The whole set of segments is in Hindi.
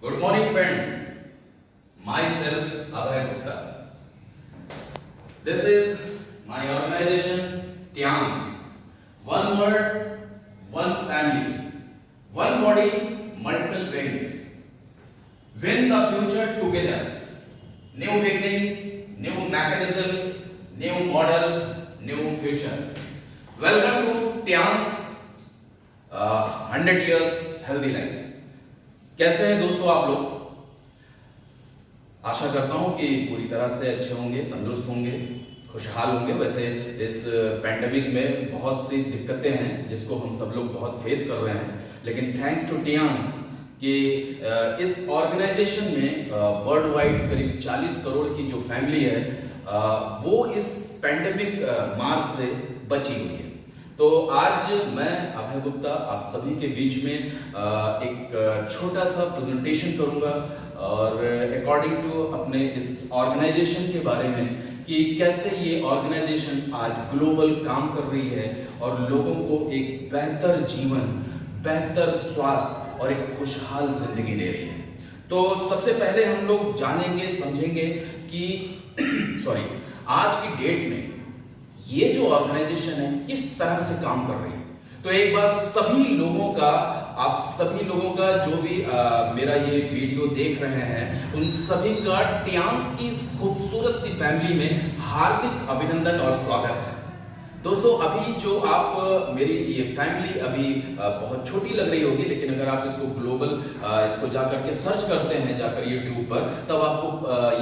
Good morning, friend. Myself, Abhay Gupta. This is my organization, TIANS. One word, one family. One body, multiple wing. Win the future together. New beginning, new mechanism, new model, new future. Welcome to TIANS 100 Years Healthy Life. कैसे हैं दोस्तों आप लोग? आशा करता हूं कि पूरी तरह से अच्छे होंगे, तंदुरुस्त होंगे, खुशहाल होंगे। वैसे इस पैंडेमिक में बहुत सी दिक्कतें हैं जिसको हम सब लोग बहुत फेस कर रहे हैं, लेकिन थैंक्स टू टियांस कि इस ऑर्गेनाइजेशन में वर्ल्ड वाइड करीब 40 करोड़ की जो फैमिली है वो इस पैंडेमिक मार से बची हुई है। तो आज मैं अभय गुप्ता आप सभी के बीच में एक छोटा सा प्रेजेंटेशन करूंगा और अकॉर्डिंग टू अपने इस ऑर्गेनाइजेशन के बारे में कि कैसे ये ऑर्गेनाइजेशन आज ग्लोबल काम कर रही है और लोगों को एक बेहतर जीवन, बेहतर स्वास्थ्य और एक खुशहाल जिंदगी दे रही है। तो सबसे पहले हम लोग जानेंगे, समझेंगे कि आज की डेट में ये जो ऑर्गेनाइजेशन है किस तरह से काम कर रही है। तो एक बार आप सभी लोगों का जो भी मेरा ये वीडियो देख रहे हैं उन सभी का टियांस की इस खूबसूरत सी फैमिली में हार्दिक अभिनंदन और स्वागत है। दोस्तों अभी जो आप मेरी ये फैमिली अभी बहुत छोटी लग रही होगी, लेकिन अगर आप इसको ग्लोबल इसको जाकर के सर्च करते हैं जाकर यूट्यूब पर, तब आपको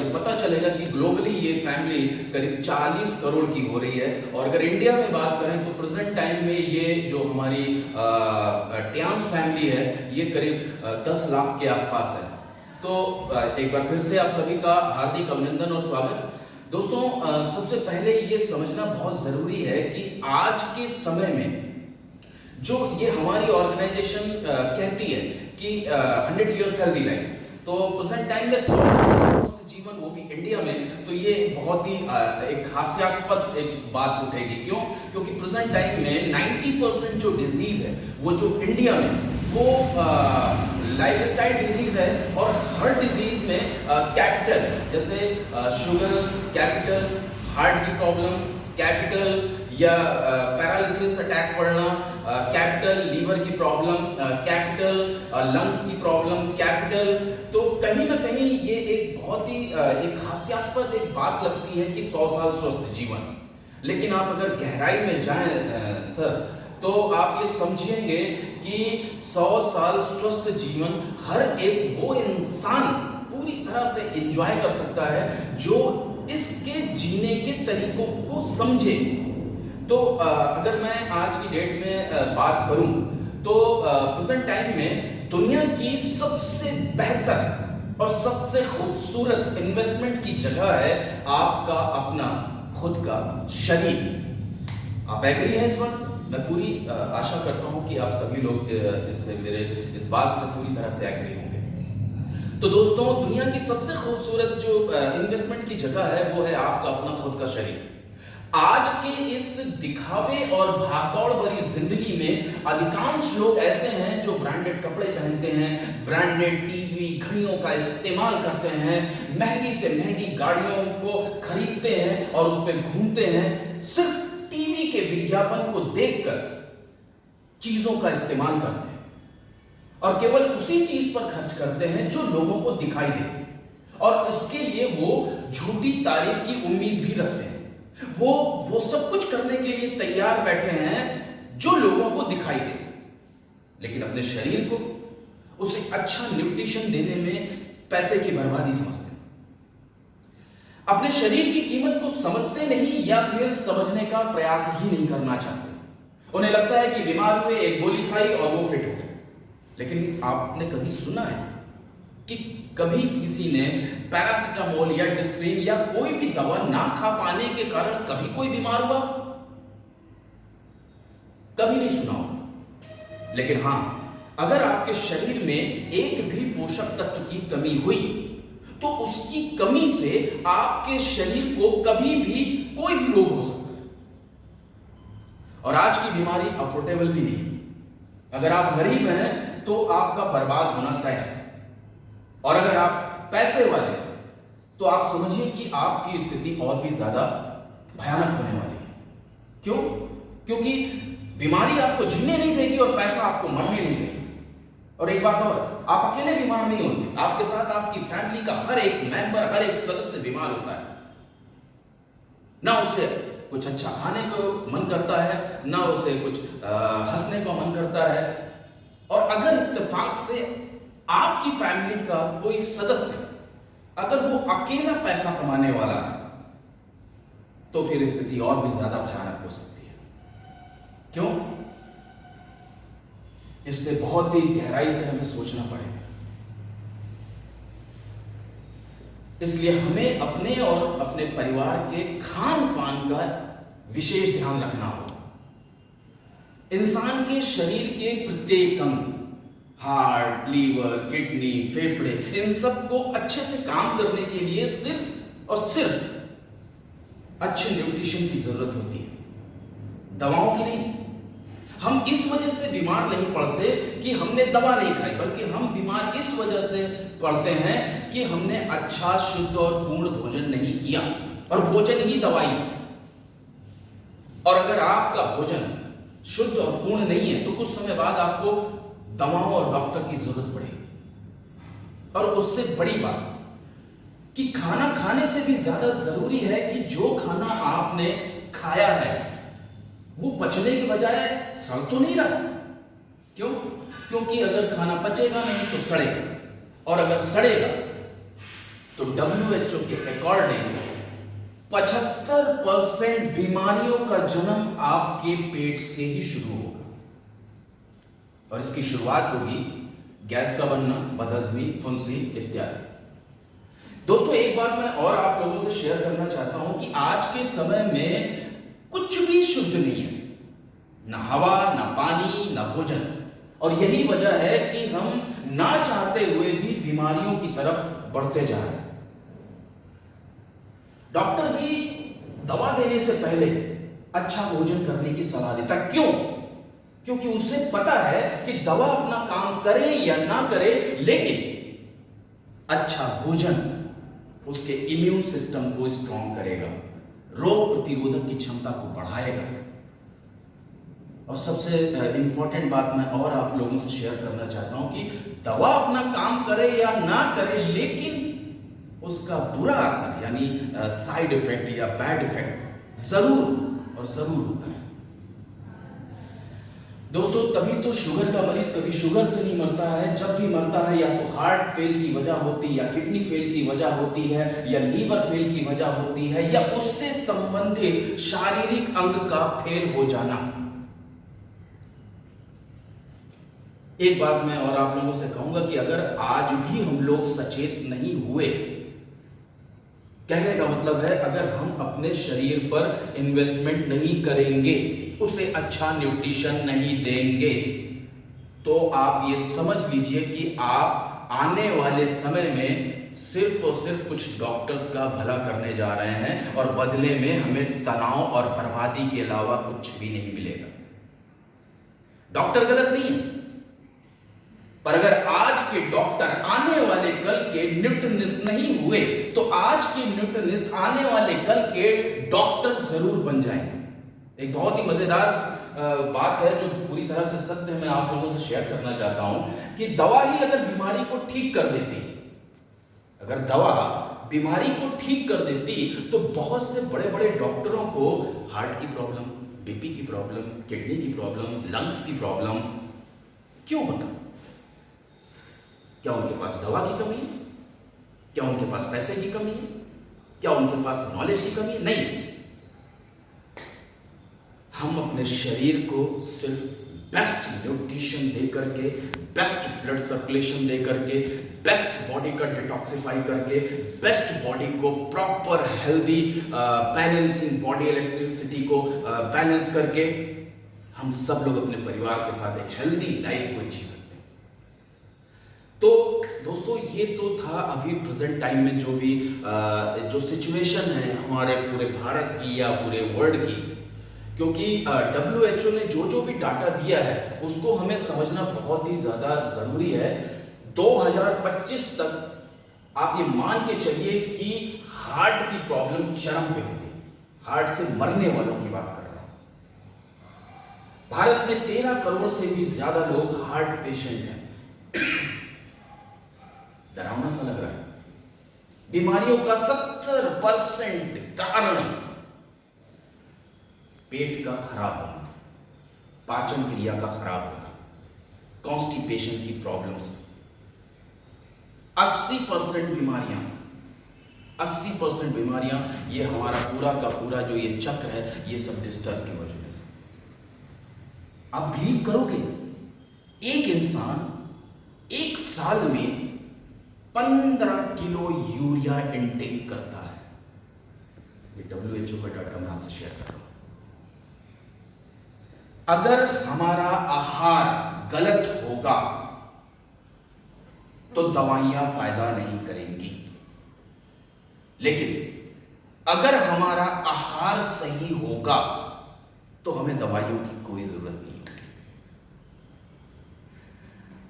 ये पता चलेगा कि ग्लोबली ये फैमिली करीब 40 करोड़ की हो रही है। और अगर इंडिया में बात करें तो प्रेजेंट टाइम में ये जो हमारी टियांस फैमिली है ये करीब 10 लाख के आसपास है। तो एक बार फिर से आप सभी का हार्दिक अभिनंदन और स्वागत। दोस्तों सबसे पहले ये समझना बहुत जरूरी है कि आज के समय में जो ये हमारी ऑर्गेनाइजेशन कहती है कि 100 इयर्स हेल्दी लाइफ, तो प्रेजेंट टाइम में स्वस्थ जीवन वो भी इंडिया में, तो ये बहुत ही एक हास्यास्पद एक बात उठेगी। क्यों? क्योंकि प्रेजेंट टाइम में 90% जो डिजीज है वो जो इंडिया में वो लाइफ स्टाइल डिजीज है और हर डिजीज में कैपिटल है, जैसे शुगर कैपिटल, हार्ट की प्रॉब्लम कैपिटल, या पैरालिसिस अटैक पड़ना कैपिटल, लीवर की प्रॉब्लम कैपिटल, लंग्स की प्रॉब्लम कैपिटल। तो कहीं ना कहीं ये एक बहुत ही एक हास्यास्पद एक बात लगती है कि 100 साल स्वस्थ जीवन, लेकिन आप अगर गहराई में जाएं सर तो आप ये समझेंगे कि 100 साल स्वस्थ जीवन हर एक वो इंसान पूरी तरह से एंजॉय कर सकता है जो इसके जीने के तरीकों को समझे। तो अगर मैं आज की डेट में बात करूं तो प्रेजेंट टाइम में दुनिया की सबसे बेहतर और सबसे खूबसूरत इन्वेस्टमेंट की जगह है आपका अपना खुद का शरीर। आप एग्री हैं इस बात से? मैं पूरी आशा करता हूं कि आप सभी लोग इससे मेरे इस बात से पूरी तरह से एग्री होंगे। तो दोस्तों दुनिया की सबसे खूबसूरत जो इन्वेस्टमेंट की जगह है वो है आपका अपना खुद का शरीर। आज के इस दिखावे और भागदौड़ भरी जिंदगी में अधिकांश लोग ऐसे हैं जो ब्रांडेड कपड़े पहनते हैं, ब्रांडेड टीवी घड़ियों का इस्तेमाल करते हैं, महंगी से महंगी गाड़ियों को खरीदते हैं और उस पर घूमते हैं, सिर्फ टीवी के विज्ञापन को देखकर चीजों का इस्तेमाल करते हैं और केवल उसी चीज पर खर्च करते हैं जो लोगों को दिखाई दे, और उसके लिए वो झूठी तारीफ की उम्मीद भी रखते हैं। वो सब कुछ करने के लिए तैयार बैठे हैं जो लोगों को दिखाई दे, लेकिन अपने शरीर को उसे अच्छा न्यूट्रिशन देने में पैसे की बर्बादी समझते हैं। अपने शरीर की कीमत को समझते नहीं या फिर समझने का प्रयास ही नहीं करना चाहते। उन्हें लगता है कि बीमार हुए, एक गोली खाई और वो फिट हो गए। लेकिन आपने कभी सुना है कि कभी किसी ने पैरासिटामोल या डिस्प्रिन या कोई भी दवा ना खा पाने के कारण कभी कोई बीमार हुआ? कभी नहीं सुना होगा। लेकिन हां, अगर आपके शरीर में एक भी पोषक तत्व की कमी हुई तो उसकी कमी से आपके शरीर को कभी भी कोई भी रोग हो सकता है। और आज की बीमारी अफोर्डेबल भी नहीं। अगर आप गरीब हैं तो आपका बर्बाद होना तय है। और अगर आप पैसे वाले हैं तो आप समझिए कि आपकी स्थिति और भी ज्यादा भयानक होने वाली है। क्यों? क्योंकि बीमारी आपको जीने नहीं देगी और पैसा आपको मरने नहीं देगी। और एक बात और, आप अकेले बीमार नहीं होते, आपके साथ आपकी फैमिली का हर एक मेंबर, हर एक सदस्य बीमार होता है। ना उसे कुछ अच्छा खाने को मन करता है, ना उसे कुछ हंसने को मन करता है। और अगर इत्तेफाक से आपकी फैमिली का कोई सदस्य अगर वो अकेला पैसा कमाने वाला है तो फिर स्थिति और भी ज्यादा भयानक हो सकती है। क्यों? इस पे बहुत ही गहराई से हमें सोचना पड़ेगा। इसलिए हमें अपने और अपने परिवार के खान पान का विशेष ध्यान रखना होगा। इंसान के शरीर के प्रत्येक अंग, हार्ट, लीवर, किडनी, फेफड़े, इन सब को अच्छे से काम करने के लिए सिर्फ और सिर्फ अच्छे न्यूट्रिशन की जरूरत होती है, दवाओं की नहीं। हम इस वजह से बीमार नहीं पड़ते कि हमने दवा नहीं खाई, बल्कि हम बीमार इस वजह से पड़ते हैं कि हमने अच्छा, शुद्ध और पूर्ण भोजन नहीं किया, और भोजन ही दवाई है। और अगर आपका भोजन शुद्ध और पूर्ण नहीं है तो कुछ समय बाद आपको दवाओं और डॉक्टर की जरूरत पड़ेगी। और उससे बड़ी बात कि खाना खाने से भी ज्यादा जरूरी है कि जो खाना आपने खाया है वो पचने के बजाय सड़ तो नहीं रहा। क्यों? क्योंकि अगर खाना पचेगा नहीं तो सड़ेगा, और अगर सड़ेगा तो WHO के अकॉर्डिंग 75% बीमारियों का जन्म आपके पेट से ही शुरू होगा। और इसकी शुरुआत होगी गैस का बनना, बदहजमी, फुंसी इत्यादि। दोस्तों, एक बात मैं और आप लोगों से शेयर करना चाहता हूं कि आज के समय में कुछ भी शुद्ध नहीं है, ना हवा, ना पानी, ना भोजन। और यही वजह है कि हम ना चाहते हुए भी बीमारियों की तरफ बढ़ते जा रहे हैं। डॉक्टर भी दवा देने से पहले अच्छा भोजन करने की सलाह देता। क्यों? क्योंकि उसे पता है कि दवा अपना काम करे या ना करे, लेकिन अच्छा भोजन उसके इम्यून सिस्टम को स्ट्रॉन्ग करेगा, रोग प्रतिरोधक की क्षमता को बढ़ाएगा। और सबसे इंपॉर्टेंट बात मैं और आप लोगों से शेयर करना चाहता हूं कि दवा अपना काम करे या ना करे, लेकिन उसका बुरा असर यानी साइड इफेक्ट या बैड इफेक्ट जरूर और जरूर होता है। दोस्तों, तभी तो शुगर का मरीज कभी शुगर से नहीं मरता है। जब भी मरता है या तो हार्ट फेल की वजह होती है, या किडनी फेल की वजह होती है, या लीवर फेल की वजह होती है, या उससे संबंधित शारीरिक अंग का फेल हो जाना। एक बात मैं और आप लोगों से कहूंगा कि अगर आज भी हम लोग सचेत नहीं हुए, कहने का मतलब है अगर हम अपने शरीर पर इन्वेस्टमेंट नहीं करेंगे, उसे अच्छा न्यूट्रिशन नहीं देंगे, तो आप ये समझ लीजिए कि आप आने वाले समय में सिर्फ और सिर्फ कुछ डॉक्टर्स का भला करने जा रहे हैं, और बदले में हमें तनाव और बर्बादी के अलावा कुछ भी नहीं मिलेगा। डॉक्टर गलत नहीं है, पर अगर आज के डॉक्टर आने वाले कल के न्यूट्रिशनिस्ट नहीं हुए तो आज के न्यूट्रिशनिस्ट आने वाले कल के डॉक्टर जरूर बन जाएंगे। एक बहुत ही मजेदार बात है जो पूरी तरह से सत्य है, मैं आप लोगों से शेयर करना चाहता हूं कि दवा ही अगर बीमारी को ठीक कर देती, अगर दवा बीमारी को ठीक कर देती तो बहुत से बड़े बड़े डॉक्टरों को हार्ट की प्रॉब्लम, बीपी की प्रॉब्लम, किडनी की प्रॉब्लम, लंग्स की प्रॉब्लम क्यों होता? क्या उनके पास दवा की कमी है? क्या उनके पास पैसे की कमी है? क्या उनके पास नॉलेज की कमी है? नहीं। हम अपने शरीर को सिर्फ बेस्ट न्यूट्रिशन दे करके, बेस्ट ब्लड सर्कुलेशन दे करके, बेस्ट बॉडी का डिटॉक्सिफाई करके, बेस्ट बॉडी को proper healthy balancing body electricity को बैलेंस करके हम सब लोग अपने परिवार के साथ एक हेल्दी लाइफ को जी सकते हैं। तो दोस्तों, ये तो था अभी प्रेजेंट टाइम में जो भी जो सिचुएशन है हमारे पूरे भारत की या पूरे वर्ल्ड की, क्योंकि WHO ने जो भी डाटा दिया है उसको हमें समझना बहुत ही ज्यादा जरूरी है। 2025 तक आप ये मान के चलिए कि हार्ट की प्रॉब्लम चरम पे होगी। हार्ट से मरने वालों की बात कर रहा हूं। भारत में 13 करोड़ से भी ज्यादा लोग हार्ट पेशेंट हैं। डरावना सा लग रहा है। बीमारियों का 70% कारण पेट का खराब होना, पाचन क्रिया का खराब होना, कॉन्स्टिपेशन की प्रॉब्लम्स। 80% बीमारियां ये हमारा पूरा का पूरा जो ये चक्र है, ये सब डिस्टर्ब की वजह से। आप बिलीव करोगे, एक इंसान एक साल में 15 किलो यूरिया इनटेक करता है। ये WHO का डाटा मैं आपसे शेयर कर रहा हूं। अगर हमारा आहार गलत होगा तो दवाइयां फायदा नहीं करेंगी, लेकिन अगर हमारा आहार सही होगा तो हमें दवाइयों की कोई जरूरत नहीं होगी।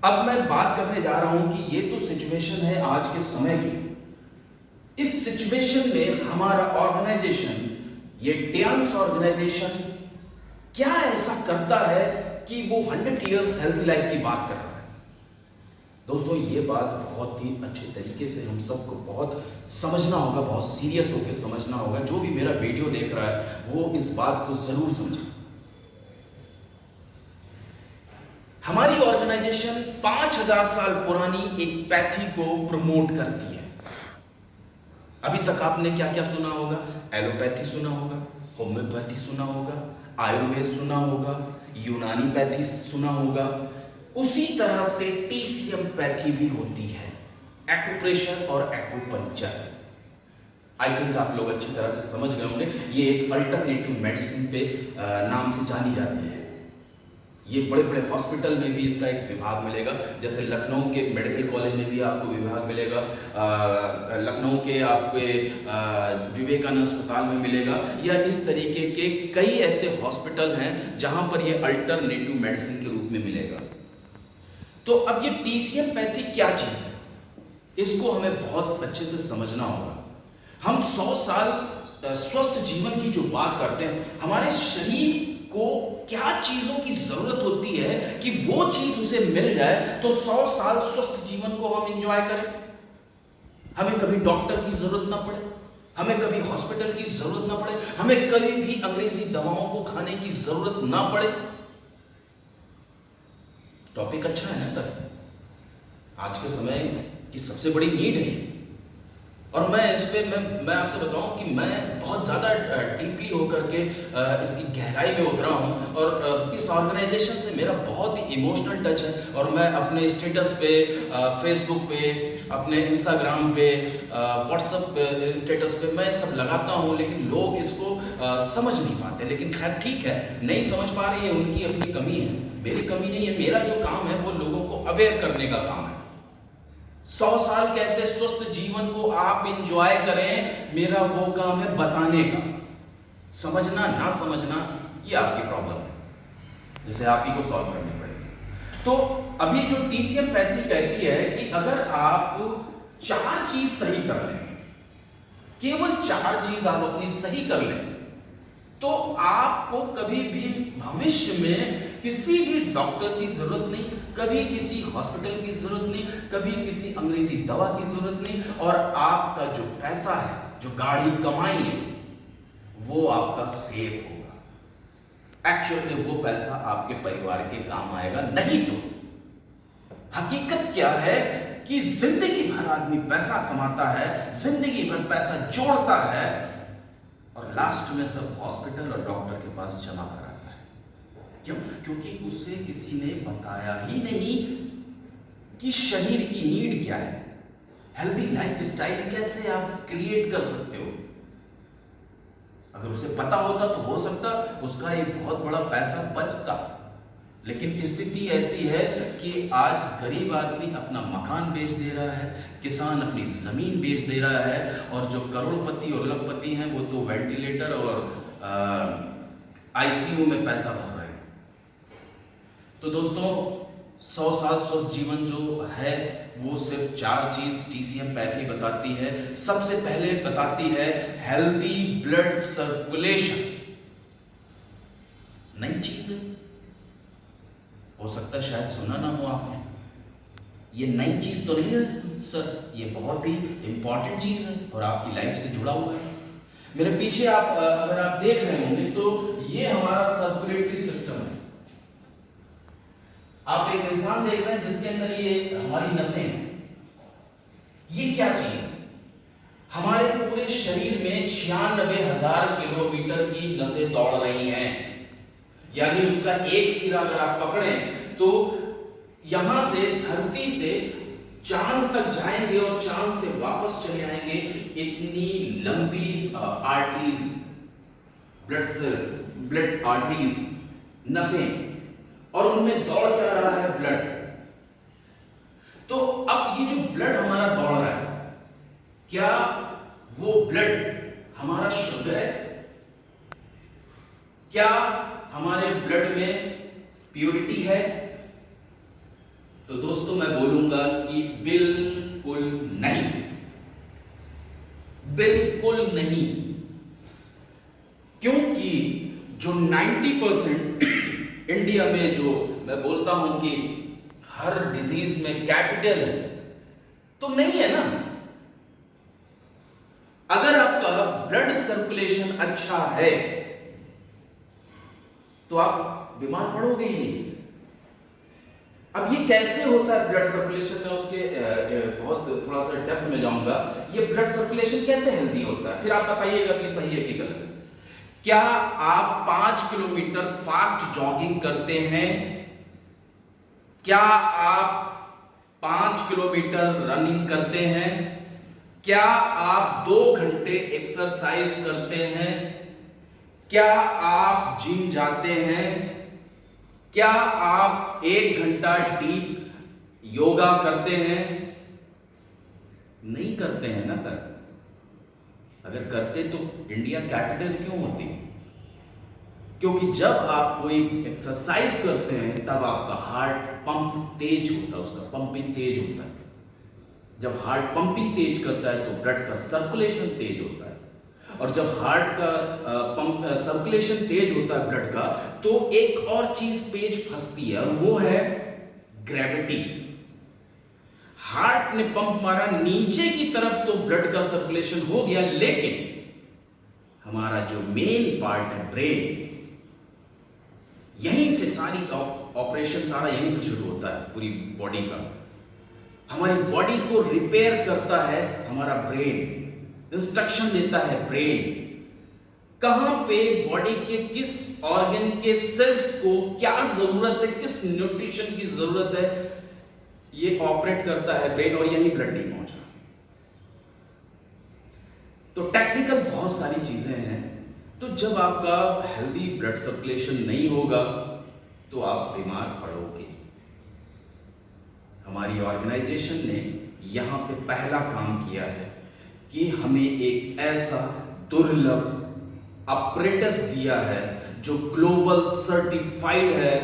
अब मैं बात करने जा रहा हूं कि ये तो सिचुएशन है आज के समय की। इस सिचुएशन में हमारा ऑर्गेनाइजेशन, ये टियांस ऑर्गेनाइजेशन क्या ऐसा करता है कि वो 100 इयर्स हेल्थी लाइफ की बात कर रहा है। दोस्तों, ये बात बहुत ही अच्छे तरीके से हम सबको बहुत समझना होगा, बहुत सीरियस होकर समझना होगा। जो भी मेरा वीडियो देख रहा है वो इस बात को जरूर समझे। हमारी ऑर्गेनाइजेशन 5000 साल पुरानी एक पैथी को प्रमोट करती है। अभी तक आपने क्या क्या सुना होगा? एलोपैथी सुना होगा, होम्योपैथी सुना होगा, आयुर्वेद सुना होगा, यूनानी पैथी सुना होगा। उसी तरह से TCM पैथी भी होती है, एक्यूप्रेशर और एक्यूपंक्चर। आई थिंक आप लोग अच्छी तरह से समझ गए होंगे। ये एक अल्टरनेटिव मेडिसिन पे नाम से जानी जाती है। ये बड़े बड़े हॉस्पिटल में भी इसका एक विभाग मिलेगा। जैसे लखनऊ के मेडिकल कॉलेज में भी आपको विभाग मिलेगा, लखनऊ के आपके विवेकानंद अस्पताल में मिलेगा, या इस तरीके के कई ऐसे हॉस्पिटल हैं जहां पर ये अल्टरनेटिव मेडिसिन के रूप में मिलेगा। तो अब ये TCM पैथी क्या चीज है, इसको हमें बहुत अच्छे से समझना होगा। हम 100 साल स्वस्थ जीवन की जो बात करते हैं, हमारे शरीर को क्या चीजों की जरूरत होती है कि वो चीज उसे मिल जाए तो 100 साल स्वस्थ जीवन को हम एंजॉय करें। हमें कभी डॉक्टर की जरूरत ना पड़े, हमें कभी हॉस्पिटल की जरूरत ना पड़े, हमें कभी भी अंग्रेजी दवाओं को खाने की जरूरत ना पड़े। टॉपिक अच्छा है ना सर? आज के समय की सबसे बड़ी नीड है। और मैं इस पे मैं आपसे बताऊं कि मैं बहुत ज़्यादा डीपली होकर के इसकी गहराई में उतरा हूं, और इस ऑर्गेनाइजेशन से मेरा बहुत ही इमोशनल टच है। और मैं अपने स्टेटस पे, फेसबुक पे, अपने इंस्टाग्राम पे, व्हाट्सएप स्टेटस पे मैं सब लगाता हूं, लेकिन लोग इसको समझ नहीं पाते। लेकिन खैर ठीक है, नहीं समझ पा रहे हैं, उनकी अपनी कमी है, मेरी कमी नहीं है। मेरा जो काम है वो लोगों को अवेयर करने का काम है। 100 साल कैसे स्वस्थ जीवन को आप एंजॉय करें, मेरा वो काम है बताने का। समझना ना समझना ये आपकी प्रॉब्लम है, जिसे आप ही को सॉल्व करनी पड़ेगी। तो अभी जो TCM पैथी कहती है कि अगर आप 4 चीज सही कर लें, केवल 4 चीज आप अपनी सही कर लें, तो आपको कभी भी भविष्य में किसी भी डॉक्टर की जरूरत नहीं, कभी किसी हॉस्पिटल की जरूरत नहीं, कभी किसी अंग्रेजी दवा की जरूरत नहीं, और आपका जो पैसा है, जो गाड़ी कमाई है, वो आपका सेफ होगा। एक्चुअली वो पैसा आपके परिवार के काम आएगा। नहीं तो हकीकत क्या है कि जिंदगी भर आदमी पैसा कमाता है, जिंदगी भर पैसा जोड़ता है, और लास्ट में सब हॉस्पिटल और डॉक्टर के पास जमा कराता है। क्यों? क्योंकि उसे किसी ने बताया ही नहीं कि शरीर की नीड क्या है, हेल्दी लाइफ स्टाइल कैसे आप क्रिएट कर सकते हो। अगर उसे पता होता तो हो सकता उसका एक बहुत बड़ा पैसा बचता। लेकिन स्थिति ऐसी है कि आज गरीब आदमी अपना मकान बेच दे रहा है, किसान अपनी जमीन बेच दे रहा है, और जो करोड़पति और लखपति हैं वो तो वेंटिलेटर और ICU में पैसा भर रहे हैं। तो दोस्तों, 100 साल स्वस्थ जीवन जो है वो सिर्फ 4 चीज TCM पैथी बताती है। सबसे पहले बताती है हेल्दी ब्लड सर्कुलेशन। नई चीज है, हो सकता है शायद सुना ना हो आपने। ये नई चीज तो नहीं है सर, ये बहुत ही इंपॉर्टेंट चीज है और आपकी लाइफ से जुड़ा हुआ है। मेरे पीछे आप अगर आप देख रहे होंगे तो ये हमारा सर्कुलेटरी सिस्टम है। आप एक इंसान देख रहे हैं जिसके अंदर ये हमारी नसें हैं। ये क्या चीज है? हमारे पूरे शरीर में 96,000 किलोमीटर की नसें दौड़ रही हैं। यानी उसका एक सिरा अगर आप पकड़ें तो यहां से धरती से चांद तक जाएंगे और चांद से वापस चले आएंगे। इतनी लंबी arteries, blood cells, blood arteries, नसें, और उनमें दौड़ क्या रहा है? ब्लड। तो अब ये जो ब्लड हमारा दौड़ रहा है, क्या वो ब्लड हमारा शुद्ध है? क्या हमारे ब्लड में प्योरिटी है? तो दोस्तों मैं बोलूंगा कि बिल्कुल नहीं, बिल्कुल नहीं। क्योंकि जो 90% इंडिया में, जो मैं बोलता हूं कि हर डिजीज में कैपिटल है, तो नहीं है ना। अगर आपका ब्लड सर्कुलेशन अच्छा है तो आप बीमार पड़ोगे ही नहीं। अब ये कैसे होता है ब्लड सर्कुलेशन में, उसके बहुत थोड़ा सा डेप्थ में जाऊंगा। ये ब्लड सर्कुलेशन कैसे हेल्दी होता है, फिर आप बताइएगा कि सही है कि गलत है। क्या आप 5 किलोमीटर फास्ट जॉगिंग करते हैं? क्या आप 5 किलोमीटर रनिंग करते हैं? क्या आप 2 घंटे एक्सरसाइज करते हैं? क्या आप जिम जाते हैं? क्या आप 1 घंटा डीप योगा करते हैं? नहीं करते हैं ना सर। अगर करते तो इंडिया कैपिटल क्यों होती? क्योंकि जब आप कोई एक्सरसाइज करते हैं तब आपका हार्ट पंप तेज होता है, उसका पंपिंग तेज होता है। जब हार्ट पंपिंग तेज करता है तो ब्लड का सर्कुलेशन तेज होता है, और जब हार्ट का पंप सर्कुलेशन तेज होता है ब्लड का, तो एक और चीज पेज फंसती है और वो है ग्रेविटी। हार्ट ने पंप मारा नीचे की तरफ तो ब्लड का सर्कुलेशन हो गया, लेकिन हमारा जो मेन पार्ट है ब्रेन, यहीं से सारी ऑपरेशन सारा यहीं से शुरू होता है पूरी बॉडी का। हमारी बॉडी को रिपेयर करता है हमारा ब्रेन, इंस्ट्रक्शन देता है ब्रेन। कहां पे बॉडी के किस ऑर्गन के सेल्स को क्या जरूरत है, किस न्यूट्रिशन की जरूरत है, ये ऑपरेट करता है ब्रेन, और यही ब्लड नहीं पहुंचा। तो टेक्निकल बहुत सारी चीजें हैं। तो जब आपका हेल्दी ब्लड सर्कुलेशन नहीं होगा तो आप बीमार पड़ोगे। हमारी ऑर्गेनाइजेशन ने यहां पे पहला काम किया है कि हमें एक ऐसा दुर्लभ अपरेटस दिया है जो ग्लोबल सर्टिफाइड है,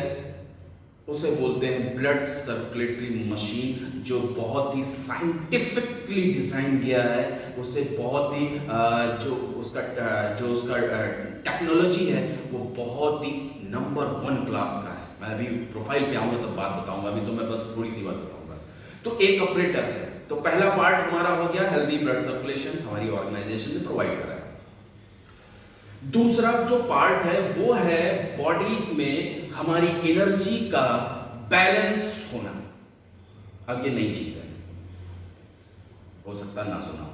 उसे बोलते हैं ब्लड सर्कुलेटरी मशीन, जो बहुत ही साइंटिफिकली डिजाइन किया है। उसे बहुत ही जो उसका टेक्नोलॉजी है वो बहुत ही नंबर 1 क्लास का है। मैं अभी प्रोफाइल पे आऊंगा तब बात बताऊंगा, अभी तो मैं बस थोड़ी सी बात बताऊंगा। तो एक अपरेटस है। तो पहला पार्ट हमारा हो गया हेल्दी ब्लड सर्कुलेशन, हमारी ऑर्गेनाइजेशन ने प्रोवाइड कराया। दूसरा जो पार्ट है वो है बॉडी में हमारी एनर्जी का बैलेंस होना। अब ये नई चीज है, हो सकता ना सुना हो।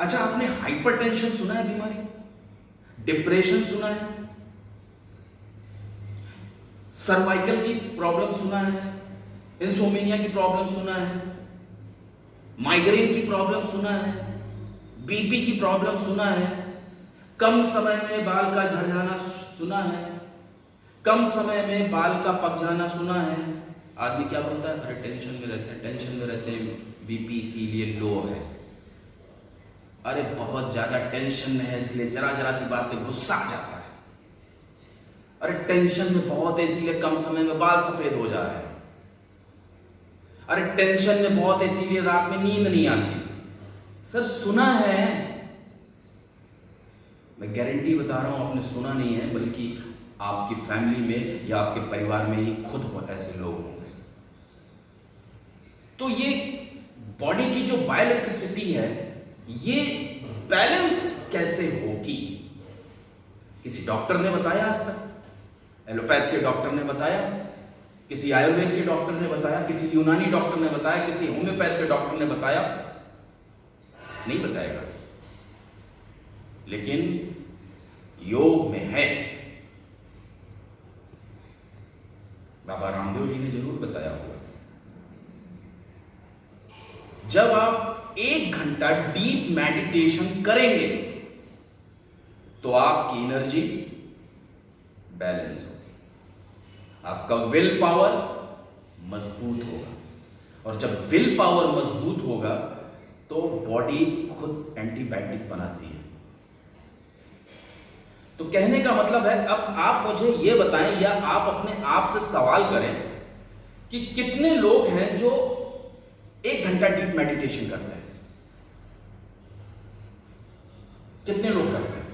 अच्छा, आपने हाइपरटेंशन सुना है बीमारी? डिप्रेशन सुना है? सर्वाइकल की प्रॉब्लम सुना है? इंसोमिनिया की प्रॉब्लम सुना है? माइग्रेन की प्रॉब्लम सुना है? बीपी की प्रॉब्लम सुना है? कम समय में बाल का झड़ जाना सुना है? कम समय में बाल का पक जाना सुना है? आदमी क्या बोलता है? अरे टेंशन में रहते हैं, टेंशन में रहते हैं, बीपी इसीलिए लो है। अरे बहुत ज्यादा टेंशन में है इसलिए जरा जरा सी बात पे गुस्सा आ जाता है। अरे टेंशन में बहुत है इसलिए कम समय में बाल सफेद हो जा रहे हैं। अरे टेंशन में बहुत है इसीलिए रात में नींद नहीं आती। सर सुना है, मैं गारंटी बता रहा हूं आपने सुना नहीं है, बल्कि आपकी फैमिली में या आपके परिवार में ही खुद ऐसे लोग होंगे। तो ये बॉडी की जो बायोइलेक्ट्रिसिटी है ये बैलेंस कैसे होगी? किसी डॉक्टर ने बताया आज तक? एलोपैथ के डॉक्टर ने बताया, किसी आयुर्वेद के डॉक्टर ने बताया, किसी यूनानी डॉक्टर ने बताया, किसी होम्योपैथ के डॉक्टर ने बताया? नहीं बताएगा। लेकिन योग में है, बाबा रामदेव जी ने जरूर बताया होगा। जब आप 1 घंटा डीप मेडिटेशन करेंगे तो आपकी एनर्जी बैलेंस होगी, आपका विल पावर मजबूत होगा, और जब विल पावर मजबूत होगा तो बॉडी खुद एंटीबायोटिक बनाती है। तो कहने का मतलब है, अब आप मुझे यह बताएं या आप अपने आप से सवाल करें कि कितने लोग हैं जो 1 घंटा डीप मेडिटेशन करते हैं? कितने लोग करते हैं?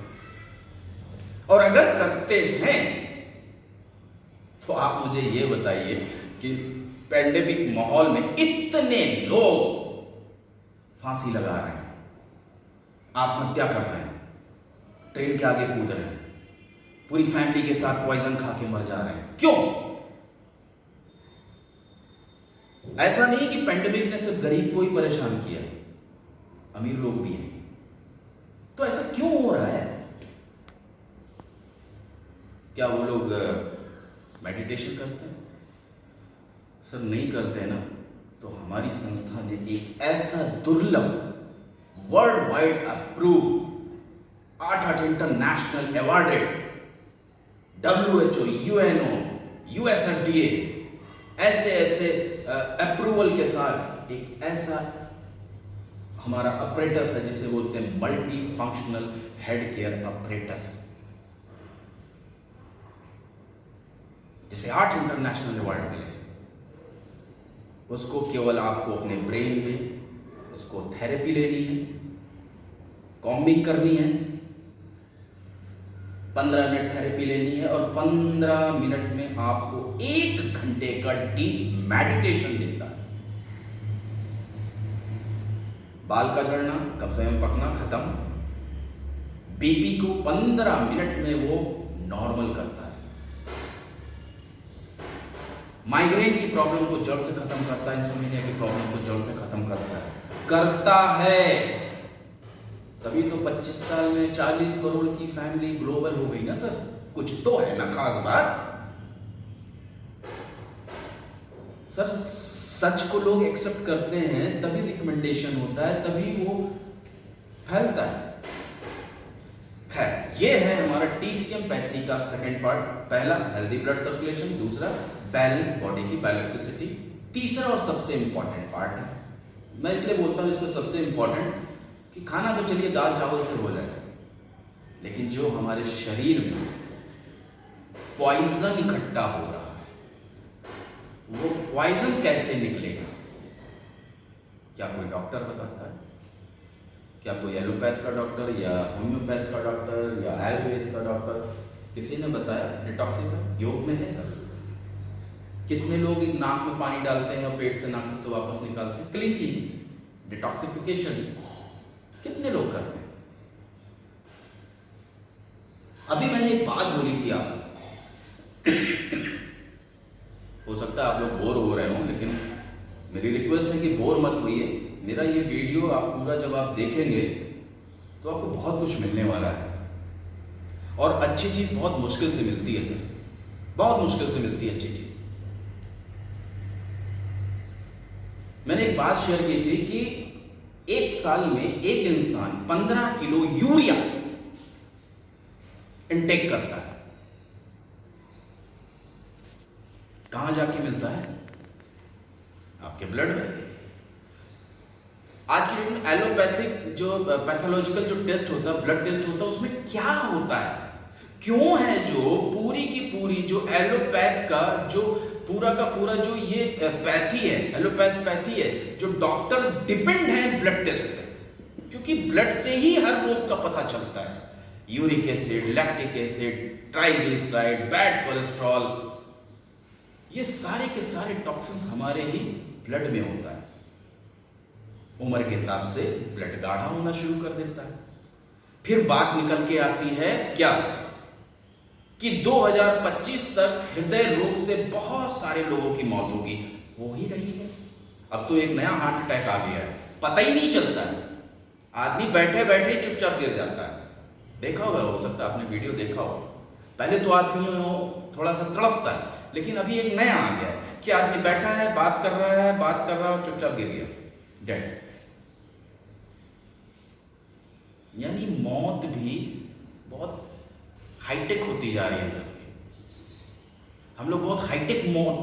और अगर करते हैं तो आप मुझे यह बताइए कि इस पैंडेमिक माहौल में इतने लोग फांसी लगा रहे हैं, आत्महत्या कर रहे हैं, ट्रेन के आगे कूद रहे हैं, पूरी फैमिली के साथ पॉइजन खा के मर जा रहे हैं, क्यों? ऐसा नहीं कि पैंडेमिक ने सिर्फ गरीब को ही परेशान किया, अमीर लोग भी हैं। तो ऐसा क्यों हो रहा है? क्या वो लोग मेडिटेशन करते हैं? सर नहीं करते ना, तो हमारी संस्था ने एक ऐसा दुर्लभ world wide approve 8 international awarded WHO, UNO, USFDA ऐसे अप्रूवल के साथ एक ऐसा हमारा अपरेटस है जिसे बोलते हैं multi functional head care apparatus, जिसे 8 इंटरनेशनल अवार्ड मिले। उसको केवल आपको अपने ब्रेन में उसको थेरेपी लेनी है, कॉम्बिंग करनी है, 15 मिनट थेरेपी लेनी है, और 15 मिनट में आपको 1 घंटे का डीप मेडिटेशन देता है। बाल का झड़ना, कब्जे में पकना खत्म, बीपी को 15 मिनट में वो नॉर्मल करता है, माइग्रेन की प्रॉब्लम को जड़ से खत्म करता है, इंसोम्निया की प्रॉब्लम को जड़ से खत्म करता है। तभी तो 25 साल में 40 करोड़ की फैमिली ग्लोबल हो गई ना सर, कुछ तो है ना खास बात। सर सच को लोग एक्सेप्ट करते हैं तभी रिकमेंडेशन होता है, तभी वो फैलता है। खैर, ये है हमारा TCM पैथी का सेकंड पार्ट। पहला हेल्दी ब्लड सर्कुलेशन, दूसरा बैलेंस बॉडी की बायोइलेक्ट्रिसिटी, तीसरा और सबसे इंपॉर्टेंट पार्ट है, मैं इसलिए बोलता हूं इसको सबसे इंपॉर्टेंट कि खाना तो चलिए दाल चावल से हो जाए, लेकिन जो हमारे शरीर में पॉइजन इकट्ठा हो रहा है वो पॉइजन कैसे निकलेगा? क्या कोई डॉक्टर बताता है? क्या कोई एलोपैथ का डॉक्टर या होम्योपैथ का डॉक्टर या आयुर्वेद का डॉक्टर किसी ने बताया? डिटॉक्सिफाई योग में है सर। कितने लोग नाक में पानी डालते हैं और पेट से नाक से वापस निकालते हैं? क्लीनिंग, डिटॉक्सिफिकेशन कितने लोग करते हैं? अभी मैंने एक बात बोली थी आपसे, हो सकता है आप लोग बोर हो रहे हो, लेकिन मेरी रिक्वेस्ट है कि बोर मत होइए। मेरा ये वीडियो आप पूरा जब आप देखेंगे तो आपको बहुत कुछ मिलने वाला है, और अच्छी चीज बहुत मुश्किल से मिलती है सर, बहुत मुश्किल से मिलती है अच्छी चीज। मैंने एक बात शेयर की थी कि 1 साल में एक इंसान 15 किलो यूरिया इनटेक करता है। कहां जाके मिलता है? आपके ब्लड में। आज की डेट में एलोपैथिक जो पैथोलॉजिकल जो टेस्ट होता है, ब्लड टेस्ट होता है, उसमें क्या होता है, क्यों है जो पूरी की पूरी जो एलोपैथ का जो पूरा का पूरा जो ये पैथी है, एलोपैथी है, जो डॉक्टर डिपेंड है ब्लड टेस्ट पे, क्योंकि ब्लड से ही हर रोग का पता चलता है। Uric acid, lactic acid, triglyceride, bad cholesterol, ये सारे के सारे टॉक्सिन्स हमारे ही ब्लड में होता है। उम्र के हिसाब से ब्लड गाढ़ा होना शुरू कर देता है। फिर बात निकल के आती है क्या कि 2025 तक हृदय रोग से बहुत सारे लोगों की मौत होगी, हो ही रही है। अब तो एक नया हार्ट अटैक आ गया है, पता ही नहीं चलता है, आदमी बैठे बैठे चुपचाप गिर जाता है। देखा होगा, हो सकता है आपने वीडियो देखा हो। पहले तो आदमी थोड़ा सा तड़पता है, लेकिन अभी एक नया आ गया है कि आदमी बैठा है, बात कर रहा है और चुपचाप गिर गया, डेड। यानी मौत भी बहुत हाईटेक होती जा रही है हम सबकी। हम लोग बहुत हाईटेक मौत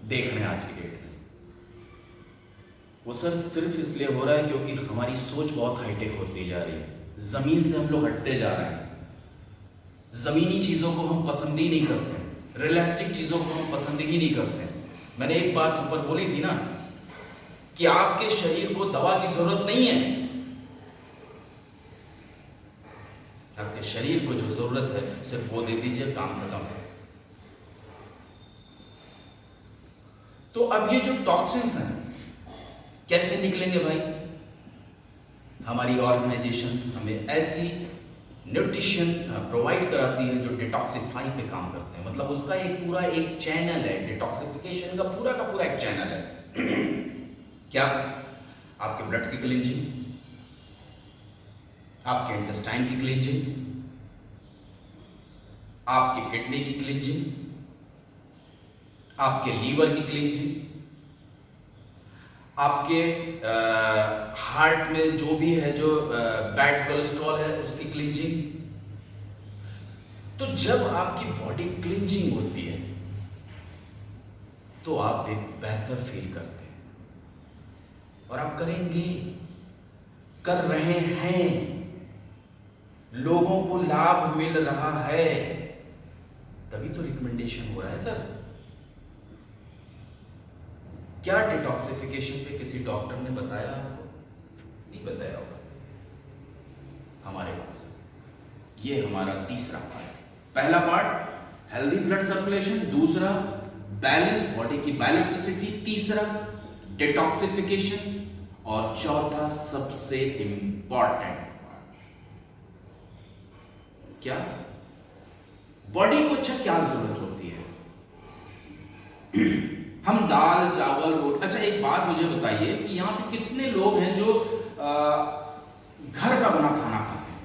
देख रहे हैं आज की डेट में। वो सर सिर्फ इसलिए हो रहा है क्योंकि हमारी सोच बहुत हाईटेक होती जा रही है। जमीन से हम लोग हटते जा रहे हैं। जमीनी चीजों को हम पसंद ही नहीं करते, रियलिस्टिक चीजों को हम पसंद ही नहीं करते। मैंने एक बात ऊपर बोली थी ना कि आपके शरीर को दवा की जरूरत नहीं है, आपके शरीर को जो जरूरत है सिर्फ वो दे दीजिए, काम खत्म है। तो अब ये जो टॉक्सिन्स हैं कैसे निकलेंगे भाई? हमारी ऑर्गेनाइजेशन हमें ऐसी न्यूट्रिशन प्रोवाइड कराती है जो डिटॉक्सिफाई पे काम करते हैं। मतलब उसका एक चैनल है, डिटॉक्सिफिकेशन का पूरा एक चैनल है। क्या? आपके ब्लड की क्लींजिंग, आपके इंटेस्टाइन की क्लींजिंग, आपके किडनी की क्लींजिंग, आपके लीवर की क्लींजिंग, आपके हार्ट में जो भी है, जो बैड कोलेस्ट्रॉल है उसकी क्लींजिंग। तो जब आपकी बॉडी क्लींजिंग होती है तो आप एक बेहतर फील करते हैं, और आप करेंगे, कर रहे हैं, लोगों को लाभ मिल रहा है, तभी तो रिकमेंडेशन हो रहा है सर। क्या डिटॉक्सिफिकेशन पे किसी डॉक्टर ने बताया आपको? नहीं बताया होगा। हमारे पास ये हमारा तीसरा पार्ट। पहला पार्ट हेल्दी ब्लड सर्कुलेशन, दूसरा बैलेंस, बॉडी की बैलेंसिटी, तीसरा डिटॉक्सिफिकेशन, और चौथा सबसे इंपॉर्टेंट पार्ट क्या? बॉडी को अच्छा क्या जरूरत होती है? हम दाल, चावल, रोटी। अच्छा एक बात मुझे बताइए कि यहाँ पे कितने लोग हैं जो घर का बना खाना खाते हैं?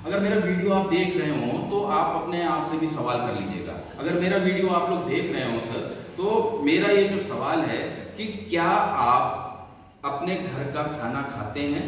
अगर मेरा वीडियो आप देख रहे हो तो आप अपने आप से भी सवाल कर लीजिएगा। अगर मेरा वीडियो आप लोग देख रहे हो सर, तो मेरा ये जो सवाल है कि क्या आप अपने घर का खाना खाते हैं?